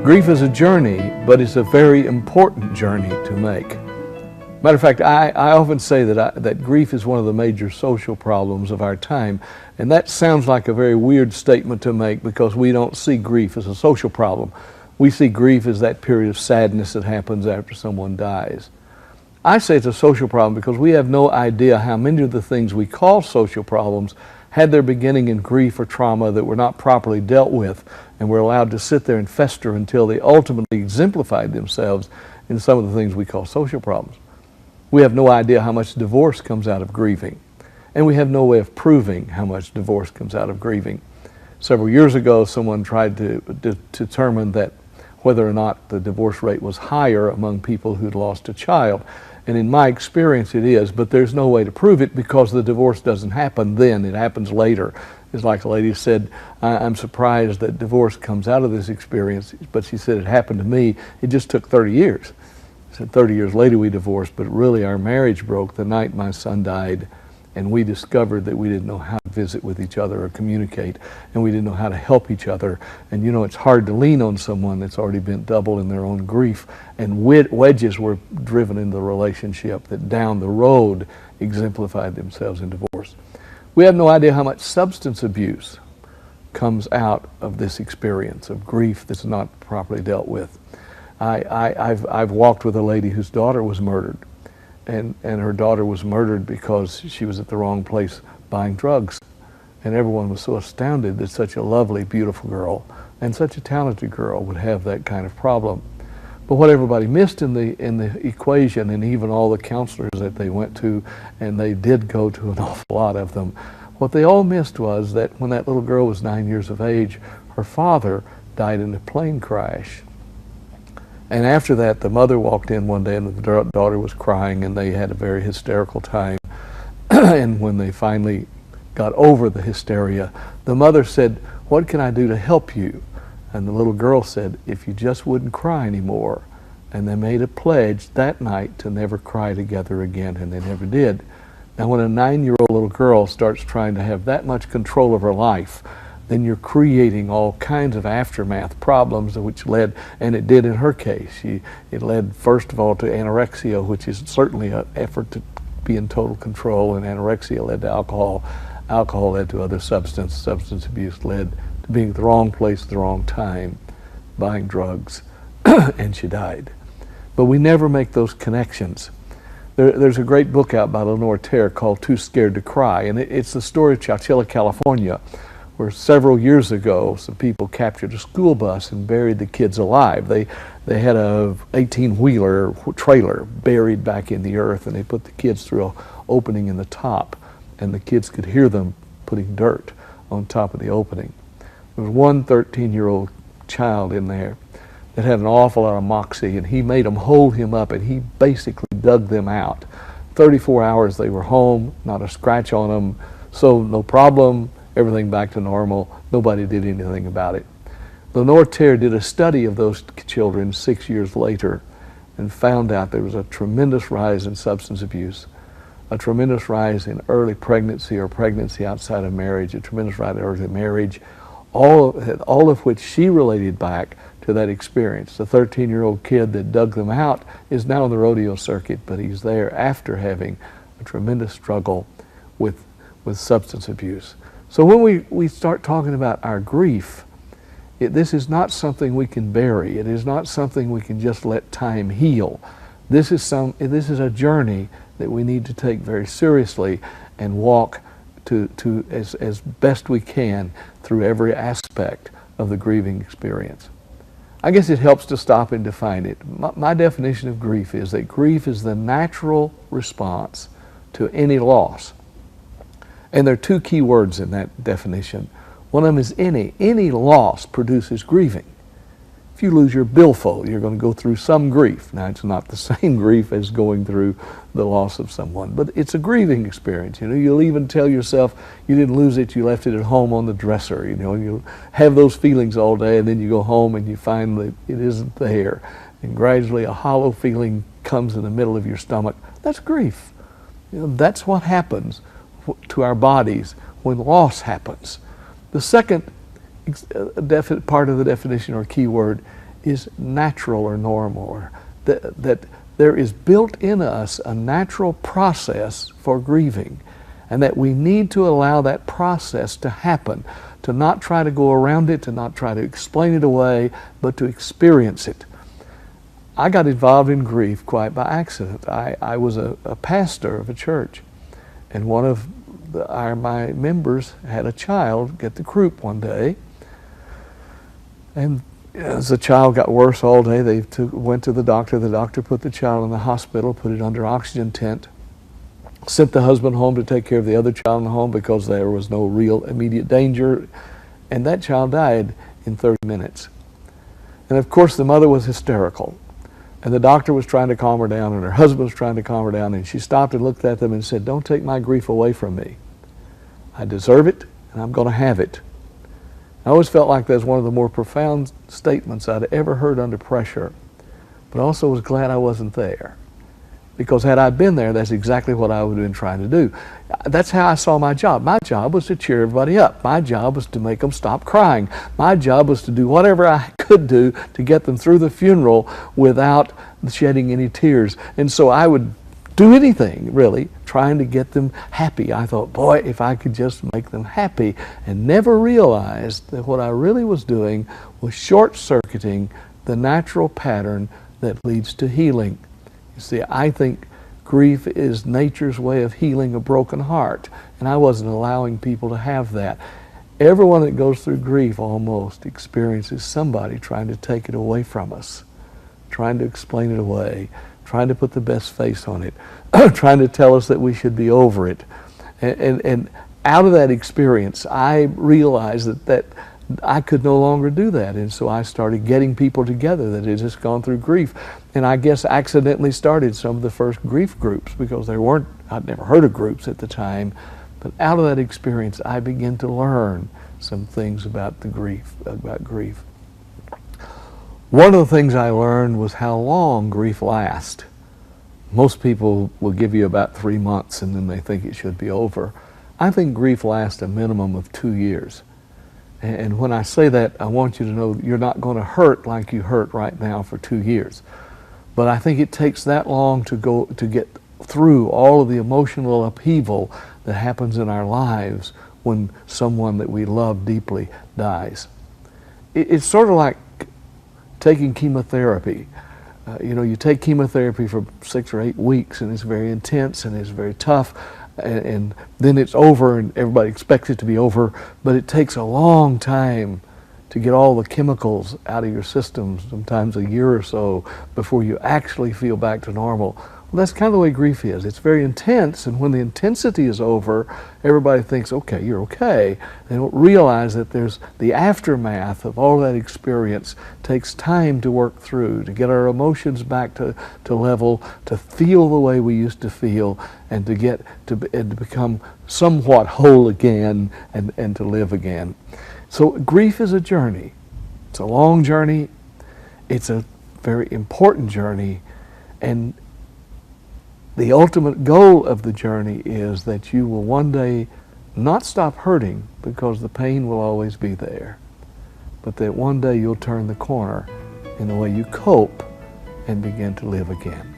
Grief is a journey, but it's a very important journey to make. Matter of fact, I often say that grief is one of the major social problems of our time, and that sounds like a very weird statement to make because we don't see grief as a social problem. We see grief as that period of sadness that happens after someone dies. I say it's a social problem because we have no idea how many of the things we call social problems had their beginning in grief or trauma that were not properly dealt with and were allowed to sit there and fester until they ultimately exemplified themselves in some of the things we call social problems. We have no idea how much divorce comes out of grieving, and we have no way of proving how much divorce comes out of grieving. Several years ago, someone tried to determine that whether or not the divorce rate was higher among people who'd lost a child. And in my experience it is, but there's no way to prove it because the divorce doesn't happen then, it happens later. It's like a lady said, I'm surprised that divorce comes out of this experience, but she said it happened to me, it just took 30 years. She said 30 years later we divorced, but really our marriage broke the night my son died, and we discovered that we didn't know how to visit with each other or communicate, and we didn't know how to help each other. And you know, it's hard to lean on someone that's already been double in their own grief, and wedges were driven into the relationship that down the road exemplified themselves in divorce. We have no idea how much substance abuse comes out of this experience of grief that's not properly dealt with. I've walked with a lady whose daughter was murdered. And her daughter was murdered because she was at the wrong place buying drugs. And everyone was so astounded that such a lovely, beautiful girl and such a talented girl would have that kind of problem. But what everybody missed in the equation, and even all the counselors that they went to, and they did go to an awful lot of them, what they all missed was that when that little girl was 9 years of age, her father died in a plane crash. And after that, the mother walked in one day and the daughter was crying, and they had a very hysterical time. And when they finally got over the hysteria, the mother said, "What can I do to help you?" And the little girl said, "If you just wouldn't cry anymore." And they made a pledge that night to never cry together again, and they never did. Now when a 9-year-old little girl starts trying to have that much control of her life, then you're creating all kinds of aftermath problems, which led, and it did in her case, it led first of all to anorexia, which is certainly an effort to be in total control, and anorexia led to alcohol. Alcohol led to other substance abuse led to being at the wrong place at the wrong time, buying drugs, and she died. But we never make those connections. There's a great book out by Lenore Terr called Too Scared to Cry, and it's the story of Chowchilla, California, where several years ago some people captured a school bus and buried the kids alive. They had a 18-wheeler trailer buried back in the earth, and they put the kids through an opening in the top, and the kids could hear them putting dirt on top of the opening. There was one 13-year-old child in there that had an awful lot of moxie, and he made them hold him up, and he basically dug them out. 34 hours they were home, not a scratch on them, so no problem. Everything back to normal. Nobody did anything about it. Lenore Terr did a study of those children 6 years later and found out there was a tremendous rise in substance abuse, a tremendous rise in early pregnancy or pregnancy outside of marriage, a tremendous rise in early marriage, all of which she related back to that experience. The 13-year-old kid that dug them out is now on the rodeo circuit, but he's there after having a tremendous struggle with substance abuse. So when we start talking about our grief, this is not something we can bury. It is not something we can just let time heal. This is a journey that we need to take very seriously and walk as best we can through every aspect of the grieving experience. I guess it helps to stop and define it. My definition of grief is that grief is the natural response to any loss. And there are two key words in that definition. One of them is any. Any loss produces grieving. If you lose your billfold, you're going to go through some grief. Now, it's not the same grief as going through the loss of someone, but it's a grieving experience. You know, you'll even tell yourself you didn't lose it, you left it at home on the dresser. You know, you'll have those feelings all day, and then you go home and you find that it isn't there. And gradually a hollow feeling comes in the middle of your stomach. That's grief. You know, that's what happens to our bodies when loss happens. The second part of the definition or key word is natural or normal, or that there is built in us a natural process for grieving, and that we need to allow that process to happen, to not try to go around it, to not try to explain it away, but to experience it. I got involved in grief quite by accident. I was a pastor of a church, and one of my members had a child get the croup one day, and as the child got worse all day, they went to the doctor. The doctor put the child in the hospital, put it under oxygen tent, sent the husband home to take care of the other child in the home because there was no real immediate danger, and that child died in 30 minutes. And of course the mother was hysterical, and the doctor was trying to calm her down, and her husband was trying to calm her down, and she stopped and looked at them and said, "Don't take my grief away from me. I deserve it, and I'm going to have it." I always felt like that was one of the more profound statements I'd ever heard under pressure, but I also was glad I wasn't there. Because had I been there, that's exactly what I would have been trying to do. That's how I saw my job. My job was to cheer everybody up. My job was to make them stop crying. My job was to do whatever I could do to get them through the funeral without shedding any tears. And so I would do anything, really, trying to get them happy. I thought, boy, if I could just make them happy, and never realized that what I really was doing was short-circuiting the natural pattern that leads to healing. You see, I think grief is nature's way of healing a broken heart, and I wasn't allowing people to have that. Everyone that goes through grief almost experiences somebody trying to take it away from us, trying to explain it away, trying to put the best face on it, trying to tell us that we should be over it. And out of that experience, I realized that I could no longer do that. And so I started getting people together that had just gone through grief. And I guess accidentally started some of the first grief groups, because I'd never heard of groups at the time. But out of that experience, I began to learn some things about grief. One of the things I learned was how long grief lasts. Most people will give you about 3 months and then they think it should be over. I think grief lasts a minimum of 2 years. And when I say that, I want you to know you're not going to hurt like you hurt right now for 2 years. But I think it takes that long to get through all of the emotional upheaval that happens in our lives when someone that we love deeply dies. It's sort of like taking chemotherapy. You take chemotherapy for 6 or 8 weeks, and it's very intense and it's very tough, and then it's over and everybody expects it to be over, but it takes a long time to get all the chemicals out of your system, sometimes a year or so, before you actually feel back to normal. Well, that's kind of the way grief is. It's very intense, and when the intensity is over, everybody thinks, okay, you're okay. They don't realize that there's the aftermath of all that experience takes time to work through, to get our emotions back to level, to feel the way we used to feel, and to become somewhat whole again, and to live again. So grief is a journey. It's a long journey. It's a very important journey, and the ultimate goal of the journey is that you will one day not stop hurting, because the pain will always be there, but that one day you'll turn the corner in the way you cope and begin to live again.